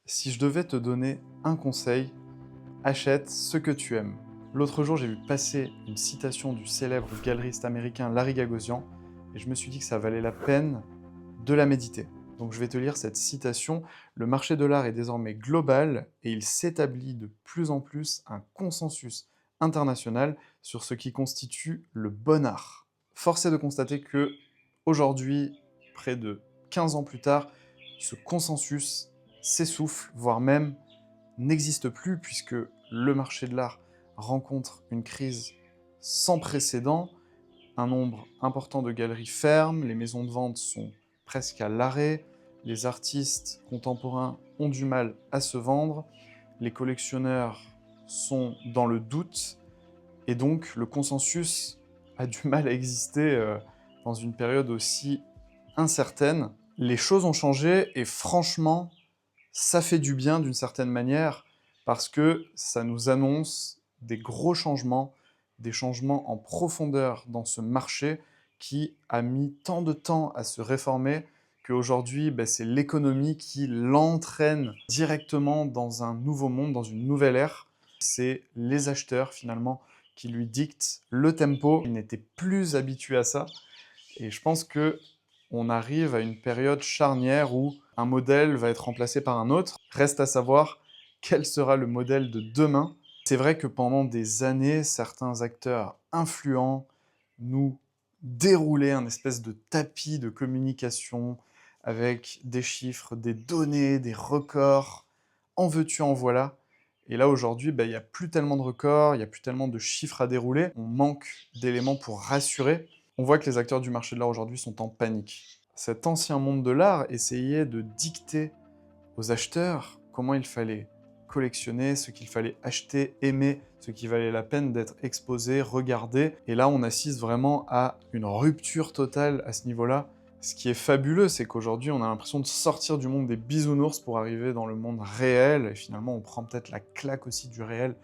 Si je devais te donner un conseil, achète ce que tu aimes. L'autre jour, j'ai vu passer une citation du célèbre galeriste américain Larry Gagosian, et je me suis dit que ça valait la peine de la méditer. Donc je vais te lire cette citation. Le marché de l'art est désormais global et il s'établit de plus en plus un consensus international sur ce qui constitue le bon art. Force est de constater que aujourd'hui, près de 15 ans plus tard, ce consensus s'essouffle, voire même n'existe plus, puisque le marché de l'art rencontre une crise sans précédent. Un nombre important de galeries ferment, les maisons de vente sont presque à l'arrêt, les artistes contemporains ont du mal à se vendre, les collectionneurs sont dans le doute, et donc le consensus a du mal à exister dans une période aussi incertaine. Les choses ont changé, et franchement, ça fait du bien d'une certaine manière, parce que ça nous annonce des gros changements, des changements en profondeur dans ce marché qui a mis tant de temps à se réformer qu'aujourd'hui, c'est l'économie qui l'entraîne directement dans un nouveau monde, dans une nouvelle ère. C'est les acheteurs, finalement, qui lui dictent le tempo. Il n'était plus habitué à ça. Et je pense que on arrive à une période charnière où un modèle va être remplacé par un autre. Reste à savoir quel sera le modèle de demain. C'est vrai que pendant des années, certains acteurs influents nous déroulaient un espèce de tapis de communication avec des chiffres, des données, des records. En veux-tu, en voilà. Et là, aujourd'hui, il n'y a plus tellement de records, il n'y a plus tellement de chiffres à dérouler. On manque d'éléments pour rassurer. On voit que les acteurs du marché de l'art aujourd'hui sont en panique. Cet ancien monde de l'art essayait de dicter aux acheteurs comment il fallait collectionner, ce qu'il fallait acheter, aimer, ce qui valait la peine d'être exposé, regardé. Et là, on assiste vraiment à une rupture totale à ce niveau-là. Ce qui est fabuleux, c'est qu'aujourd'hui, on a l'impression de sortir du monde des bisounours pour arriver dans le monde réel. Et finalement, on prend peut-être la claque aussi du réel,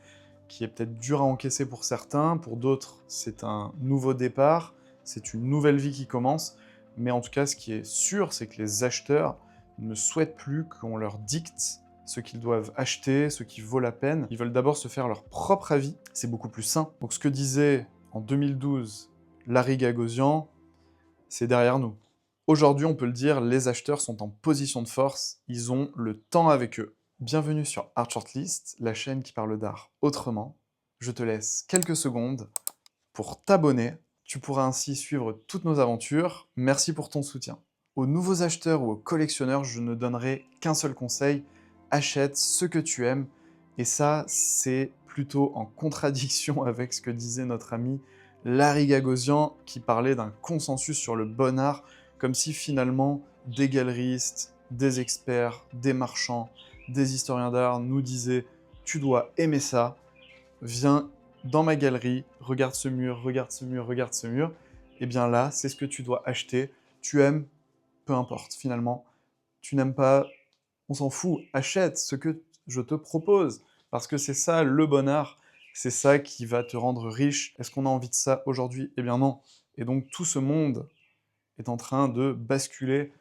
qui est peut-être dur à encaisser pour certains. Pour d'autres, c'est un nouveau départ, c'est une nouvelle vie qui commence. Mais en tout cas, ce qui est sûr, c'est que les acheteurs ne souhaitent plus qu'on leur dicte ce qu'ils doivent acheter, ce qui vaut la peine. Ils veulent d'abord se faire leur propre avis, c'est beaucoup plus sain. Donc ce que disait en 2012 Larry Gagosian, c'est derrière nous. Aujourd'hui, on peut le dire, les acheteurs sont en position de force, ils ont le temps avec eux. Bienvenue sur Art Shortlist, la chaîne qui parle d'art autrement. Je te laisse quelques secondes pour t'abonner. Tu pourras ainsi suivre toutes nos aventures. Merci pour ton soutien. Aux nouveaux acheteurs ou aux collectionneurs, je ne donnerai qu'un seul conseil, achète ce que tu aimes. Et ça, c'est plutôt en contradiction avec ce que disait notre ami Larry Gagosian, qui parlait d'un consensus sur le bon art, comme si finalement des galeristes, des experts, des marchands, des historiens d'art nous disaient « tu dois aimer ça, viens dans ma galerie, regarde ce mur, regarde ce mur, regarde ce mur », et bien là, c'est ce que tu dois acheter. Tu aimes, peu importe, finalement. Tu n'aimes pas, on s'en fout, achète ce que je te propose, parce que c'est ça le bon art, c'est ça qui va te rendre riche. Est-ce qu'on a envie de ça aujourd'hui? Eh bien non. Et donc tout ce monde est en train de basculer,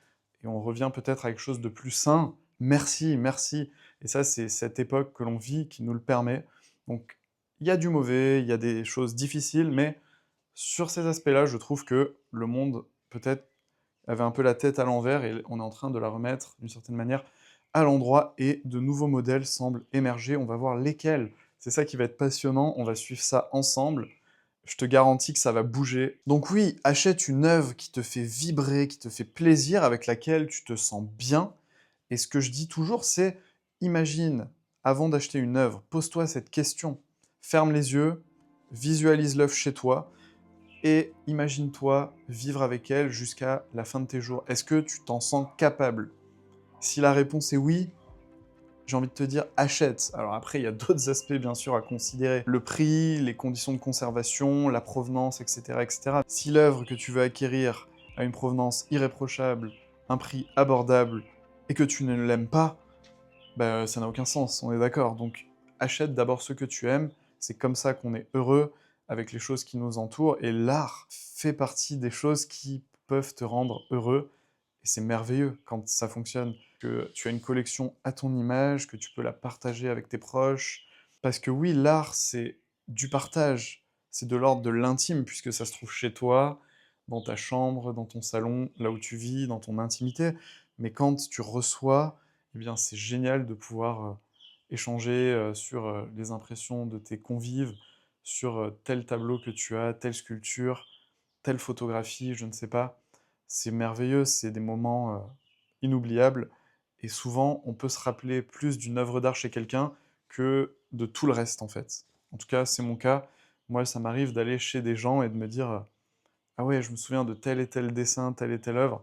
et on revient peut-être à quelque chose de plus sain. Merci, merci. Et ça, c'est cette époque que l'on vit qui nous le permet. Donc, il y a du mauvais, il y a des choses difficiles, mais sur ces aspects-là, je trouve que le monde, peut-être, avait un peu la tête à l'envers, et on est en train de la remettre, d'une certaine manière, à l'endroit, et de nouveaux modèles semblent émerger. On va voir lesquels. C'est ça qui va être passionnant, on va suivre ça ensemble. Je te garantis que ça va bouger. Donc oui, achète une œuvre qui te fait vibrer, qui te fait plaisir, avec laquelle tu te sens bien. Et ce que je dis toujours, c'est, imagine, avant d'acheter une œuvre, pose-toi cette question. Ferme les yeux, visualise l'œuvre chez toi, et imagine-toi vivre avec elle jusqu'à la fin de tes jours. Est-ce que tu t'en sens capable? Si la réponse est oui, j'ai envie de te dire, achète. Alors après, il y a d'autres aspects, bien sûr, à considérer. Le prix, les conditions de conservation, la provenance, etc., etc. Si l'œuvre que tu veux acquérir a une provenance irréprochable, un prix abordable, et que tu ne l'aimes pas, ça n'a aucun sens, on est d'accord. Donc achète d'abord ce que tu aimes, c'est comme ça qu'on est heureux avec les choses qui nous entourent, et l'art fait partie des choses qui peuvent te rendre heureux, et c'est merveilleux quand ça fonctionne. que tu as une collection à ton image, que tu peux la partager avec tes proches. Parce que oui, l'art, c'est du partage, c'est de l'ordre de l'intime, puisque ça se trouve chez toi, dans ta chambre, dans ton salon, là où tu vis, dans ton intimité. Mais quand tu reçois, eh bien, c'est génial de pouvoir échanger sur les impressions de tes convives, sur tel tableau que tu as, telle sculpture, telle photographie, je ne sais pas. C'est merveilleux, c'est des moments inoubliables. Et souvent, on peut se rappeler plus d'une œuvre d'art chez quelqu'un que de tout le reste, en fait. En tout cas, c'est mon cas. Moi, ça m'arrive d'aller chez des gens et de me dire ah ouais, je me souviens de tel et tel dessin, telle et telle œuvre.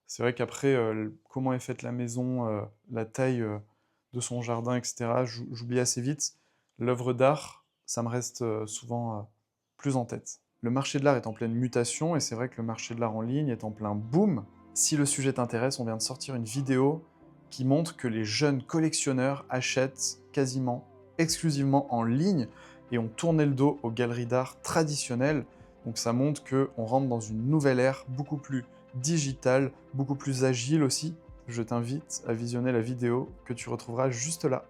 C'est vrai qu'après, comment est faite la maison, la taille de son jardin, etc., j'oublie assez vite. L'œuvre d'art, ça me reste souvent plus en tête. Le marché de l'art est en pleine mutation et c'est vrai que le marché de l'art en ligne est en plein boom. Si le sujet t'intéresse, on vient de sortir une vidéo qui montre que les jeunes collectionneurs achètent quasiment exclusivement en ligne et ont tourné le dos aux galeries d'art traditionnelles. Donc ça montre qu'on rentre dans une nouvelle ère beaucoup plus digitale, beaucoup plus agile aussi. Je t'invite à visionner la vidéo que tu retrouveras juste là.